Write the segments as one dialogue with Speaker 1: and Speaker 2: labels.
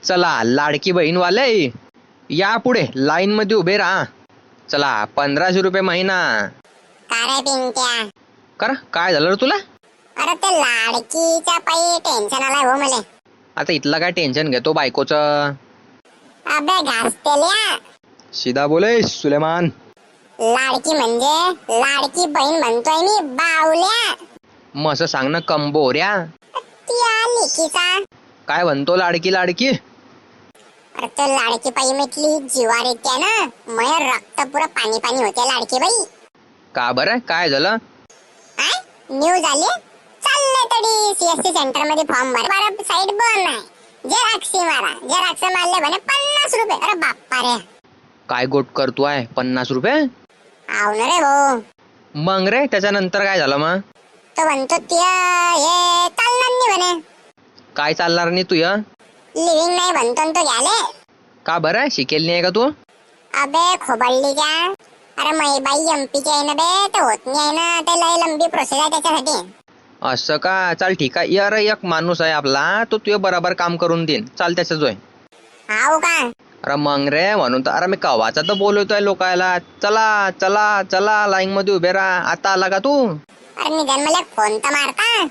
Speaker 1: चला लाडकी बहीणवाले या पुढे लाईन मध्ये उभे राहा. चला 1500 रुपये महिना.
Speaker 2: का रे पिंट्या?
Speaker 1: कर काय झालं रे तुला?
Speaker 2: अरे ते लाडकीच्या पायी टेन्शन आलाय हो मले.
Speaker 1: आता इथला काय टेन्शन घेतो बायकोचं?
Speaker 2: अबे घासतेल्या,
Speaker 1: सीधा बोले सुलेमान.
Speaker 2: लाडकी म्हणजे लाडकी बहीण म्हणतोय मी बावल्या.
Speaker 1: मग असं सांग ना कंबोऱ्या.
Speaker 2: त्या लेकीचा
Speaker 1: काय म्हणतो लाडकी लाडकी?
Speaker 2: अरे ते लाडकी पायी म्हटली जीवार येते ना, मग रक्त पुरं पाणी पाणी होते लाडकी बाई.
Speaker 1: का बरं काय झालं?
Speaker 2: न्यूज आली चालले तरी सीएससी सेंटर मध्ये फॉर्म भरा. साईड बंद नाही. जेराक्सी मारा. जेराक्स मारले म्हणे 50 रुपये. अरे बाप्पा रे.
Speaker 1: काय गोट करतोय 50 रुपये?
Speaker 2: आव ना रे भाऊ.
Speaker 1: मग रे त्याच्यानंतर काय झालं मग?
Speaker 2: तो म्हणतो हे चालणार नाही म्हणे.
Speaker 1: काय चालणार नाही तुझ?
Speaker 2: लिव्हिंग नाही म्हणतो तो घ्याले.
Speaker 1: का बरं शिकेल नाही आहे का तू?
Speaker 2: अबे खोबडली का? अरे बाई एमपीची आहे ना बे, तर होत नाही आहे ना, ते लय लंबी प्रोसेस आहे त्याच्यासाठी.
Speaker 1: असं का? चाल ठीक आहे. यार एक माणूस आहे आपला, तो तुझे बरोबर काम करून देईन. चाल त्याच जोय.
Speaker 2: हाव का?
Speaker 1: अरे मग रे म्हणून तर अरे मी कवाचा तर बोलवतोय लोकायला. चला चला चला लाईन मध्ये उभे राहा. आता आला का तू?
Speaker 2: अरे निघन मला फोन तर मारता.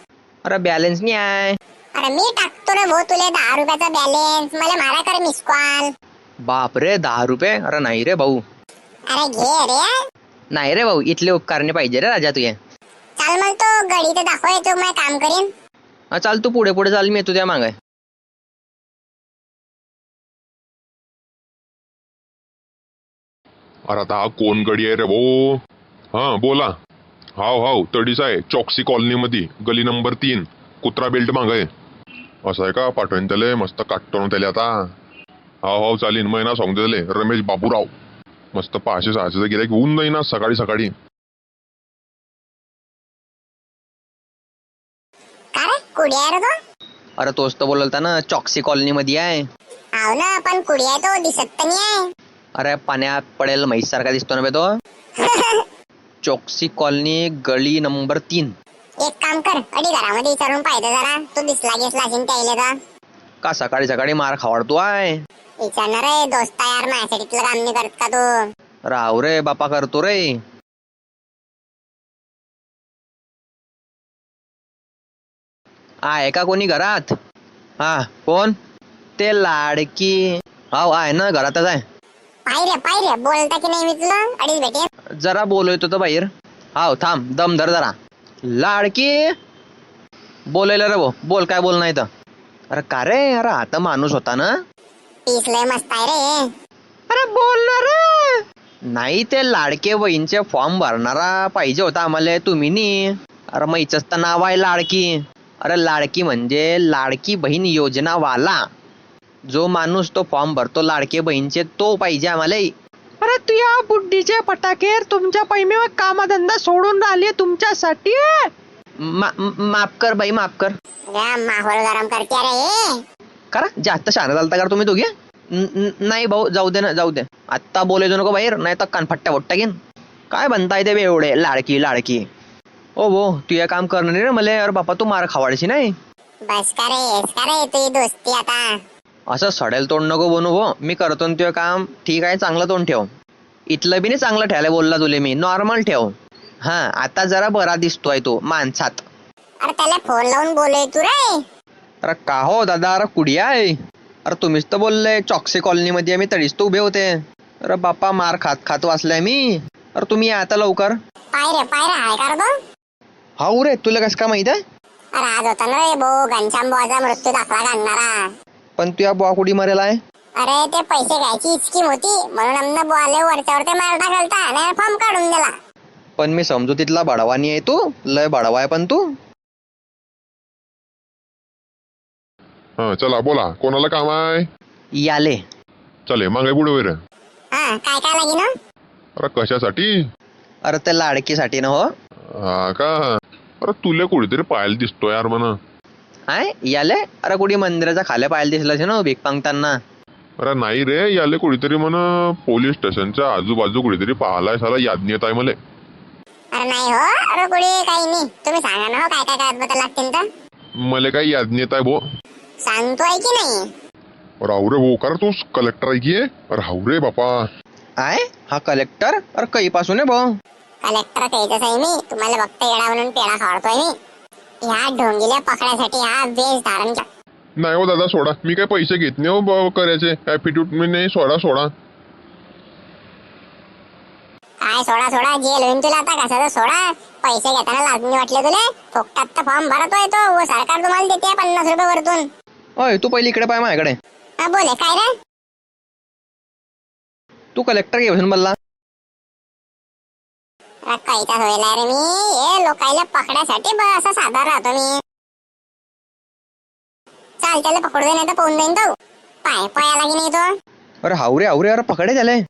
Speaker 1: अरे बॅलन्स नाही आहे.
Speaker 2: अरे मी टाकतो रे भाऊ तुले 10 रुपयाचा बॅलन्स. मला मारा कर मिस कॉल.
Speaker 1: बाप रे 10 रुपये? अरे नाही रे भाऊ.
Speaker 2: अरे घे रे.
Speaker 1: नाही रे भाऊ, इथले उपकारणे पाहिजे रे राजा तुझे.
Speaker 2: चाल मग तो गडी तर दाखव, तो मैं काम करीन.
Speaker 1: चाल तू पुढे पुढे चाल, मी येतो त्या मागे.
Speaker 3: अरे आता हा कोण गडी आहे रे भाऊ? हा बोला. हाव हाव तडीच आहे, चॉक्सी कॉलनी मध्ये गली नंबर 3 कुत्रा बेल्ट माग आहे. असं आहे का? पाठवून त्याले मस्त काटतो ना त्याले आता. हाव हाव चालीन. महिना सांगतो त्याले रमेश बाबूराव. मस्त 500-600 गिऱ्हाईक होऊन जाईन ना सकाळी सकाळी.
Speaker 2: का रे कुडी आहे रे तो?
Speaker 1: अरे तोच तर बोलता ना, चॉक्सी कॉलनी मध्ये आहे.
Speaker 2: हाव ना, पण कुडी आहे तो, दिसत तर नाही आहे.
Speaker 1: अरे पाण्यात पडेल म्हैस सारखा दिसतो ना बे तो. चॉक्सी कॉलनी गली नंबर 3.
Speaker 2: एक काम कर, अडी घरामध्ये विचारून पाहिजे जरा, तू दिसला गेसला असेल त्याला का.
Speaker 1: का सकाळी सकाळी मार खावाडतो आहे?
Speaker 2: विचारणार रे दोस्त यार, माझ्यासाठी इथलं काम नाही करत का तू?
Speaker 1: राव रे बापा करतो रे. आहे का कोणी घरात? हा कोण? ते लाडकी. हाव आहे ना, घरातच आहे.
Speaker 2: पाय रे बोलता की नाही मी तुला अडीच भेटे.
Speaker 1: जरा बोलवतो तो बाहेर. हाव थांब, दम धर जरा. लाडकी बोलायला रे भाऊ, बोल काय बोल नाही तर. अरे का रे? अरे आता माणूस होता ना.
Speaker 2: पीस लय मस्त आहे रे.
Speaker 1: अरे बोल ना रे. नाही ते लाडके बहीणचे फॉर्म भरणारा पाहिजे होता आम्हाला, तुम्ही नी. अरे मग हिचंच तर नाव आहे लाडकी. अरे लाडकी म्हणजे लाडकी बहीण योजना वाला. जो माणूस तो फॉर्म भरतो लाडके बहीणचे, तो पाहिजे आम्हाला. अरे तू या बुड्डीचे पटाकेर तुमच्या पैमे कामधंदा सोडून राहिले तुमच्यासाठी. माफ कर बाई, माफ कर.
Speaker 2: माहोल गरम करते रे.
Speaker 1: करा जास्त शहाणा झालता का तुम्ही दोघे? नाही भाऊ जाऊ दे ना, जाऊ दे. आत्ता बोलायचो नको बाहेर, नाही तर कानफट्ट्या बोट्ट्या घेईन. काय बनताय ते एवढे लाडकी लाडकी? ओ भो तू या काम करणार रे मला. अरे बापा तू मार खावाडशी नाही.
Speaker 2: बस का रे तुझी दोस्ती आता.
Speaker 1: असं सडेल तोंड नको बनू भो. मी करतो ना तुझं काम. ठीक आहे, चांगलं तोंड ठेव. इथलं बी नाही चांगलं ठेवायला बोलला तुले मी. नॉर्मल ठेव. हा आता जरा बरा दिसतोय तो माणसात.
Speaker 2: अरे त्याला फोन लावून बोलय तू रे.
Speaker 1: अरे का हो दादा, अरे कुडी आहे. अरे तुम्हीच तर बोलले चॉक्सी कॉलनी मध्ये मी तरीच तो उभे होते. अरे बापा मार खात खात वाचलाय मी. अरे तुम्ही या आता लवकर.
Speaker 2: पाय रे आहे का रे तो?
Speaker 1: हाऊ रे, तुला कसं काय माहित आहे?
Speaker 2: अरे आज होता ना रे भाऊ घनश्याम बुवाचा मृत्यू दाखला घालणारा.
Speaker 1: पण तू या बुवा कुडी मरेला आहे?
Speaker 2: अरे ते पैसे घ्यायची स्कीम होती म्हणून आमना बुवाले वरच्यावर ते मारता घालता आणि फॉर्म काढून दिला.
Speaker 1: पण मी समजू तिथला बडवानी आहे तू. लय बडवा आहे पण तू.
Speaker 3: हा चला बोला, कोणाला काम आहे?
Speaker 1: याले
Speaker 3: चले मागे पुढे वर.
Speaker 2: हा काय लागेल ना?
Speaker 3: अरे कशासाठी?
Speaker 1: अरे त्या लाडकीसाठी ना. हो
Speaker 3: हा का? अरे तुला कुठेतरी पाहायला दिसतोय यार म्हणा.
Speaker 1: आहे याले. अरे कुठे मंदिराच्या खाल्या पाहायला दिसला ना भीक मागताना.
Speaker 3: अरे नाही रे, याले कुठेतरी म्हण पोलीस स्टेशनच्या आजूबाजू कुठेतरी पाहायला साला याद नाही येत आहे मला.
Speaker 2: अरे नाही हो, अरे कुठे काही नाही. तुम्ही सांगा ना हो काय कागदपत्र लागतील तर.
Speaker 3: मला काही याद नाही येत आहे भो.
Speaker 2: सांगतोय की नाही?
Speaker 3: राहू रे भाऊ खरं तूच कलेक्टर आहे की राहू रे बापा.
Speaker 1: आय हा कलेक्टर अरे कईपासून आहे भाऊ?
Speaker 2: कलेक्टर काहीच आहे मी, तुम्हाला बघता येडा म्हणून पेढा खावडतोय मी. ह्या ढोंगीला पकडायसाठी हा वेश धारण केला.
Speaker 3: नाही हो दादा सोडा, मी काय पैसे घेत नाही हो करायचे ऍटिट्यूड मी नाही. सोडा सोडा.
Speaker 2: काय सोडा सोडा, जेल होईन तुला आता. कसं सोडा, पैसे घेताना लाजमी वाटले तुले? फुकटात फॉर्म भरतोय तो, व सरकार तुम्हाला देते 50 रुपये वरतून.
Speaker 1: ओय तू पहिली इकडे पाय माझ्याकडे.
Speaker 2: हा बोले काय रे?
Speaker 1: तू कलेक्टर घेऊन बोलला.
Speaker 2: काहीचा होईल रे मी, हे लोकायला पकडायसाठी असं साधा राहतो मी. चाल त्याला पकडू दे, नाही तर पळून जाईन तो. पायाला की नाही तो.
Speaker 1: अरे हावरे हावरे अरे पकडे त्याले.